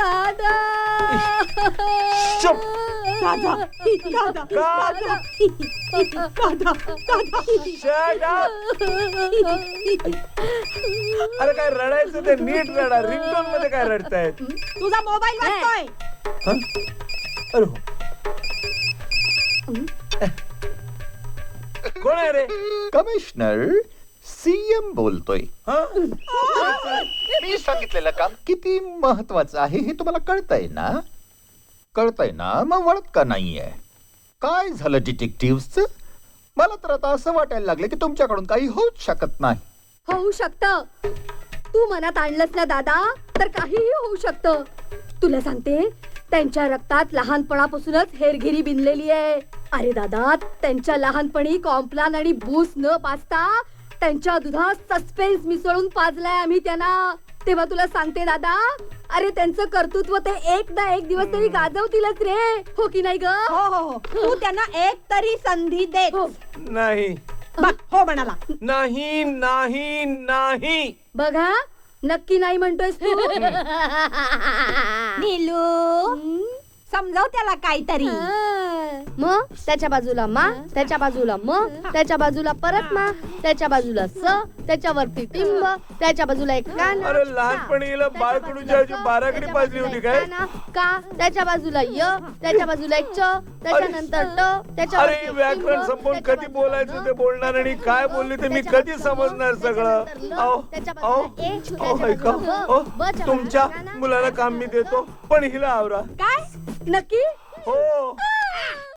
दादा चुप. दादा दादा दादा. दादा दादा Shut up. अरे काय रडायचं ते नीट रडा. रिंगटोन मध्ये काय रडतायत? तुझा मोबाईल वाजतोय. हं? अरे हो. कोण आहे रे? कमिशनर सीएम बोलतोय. हं? मी सांगितलेलं काम किती महत्वाचं आहे हे तुम्हाला कळतंय ना? कळतंय ना? मग वळत का नाहीये? काय झालं डिटेक्टिव्हचं? मला तर आता असं वाटायला लागलं की तुमच्याकडून काही होऊच शकत नाही. होऊ शकतं. तू मनात आणलंस ना दादा तर काहीही होऊ शकतं. तुला सांगते त्यांच्या रक्तात लहानपणापासूनच हेरगिरी बिनलेली आहे. अरे दादा त्यांच्या लहानपणी कॉम्प्लान आणि बूस्ट न पाजता त्यांच्या दुधात सस्पेन्स मिसळून पाजलाय आम्ही त्यांना. तेव्हा तुला सांगते दादा अरे त्यांचं कर्तृत्व ते एकदा एक दिवस तरी गाजवतीलच रे. हो की नाही ग? हो हो हो तू त्यांना एक तरी संधी दे. हो. नाही बघ, हो म्हणाला. नाही नाही नाही. बघा नक्की नाही म्हणतोयस तू. नीलू समजाव त्याला काहीतरी. मग त्याच्या बाजूला मा, त्याच्या बाजूला म, त्याच्या बाजूला परत मा, त्याच्या बाजूला स, त्याच्यावरती टिंब, त्याच्या बाजूला एक कान. अरे लहानपणी हिला बाळकडूच्या ऐवजी बाराखडी पाजली होती काय? का त्याच्या बाजूला य, त्याच्या बाजूला एक च, त्याच्यानंतर ट, अरे त्याच्यावरती व्याकरण टिंब, संपवून त्याच्या कधी बाजूला बोलायचं न, ते बोलणार आणि काय बोलली ते मी त्याच्या कधी बाजूला समजणार सगळं. त्याच्यानंतर ल, अहो, त्याच्या अहो, बाजूला ए, अहो, त्याच्या ऐका. बाजूला ब, अहो, ब च्या तुमच्या बाजूला काना. मुलाला काम मी देतो पण हिला आवरा. काय नक्की हो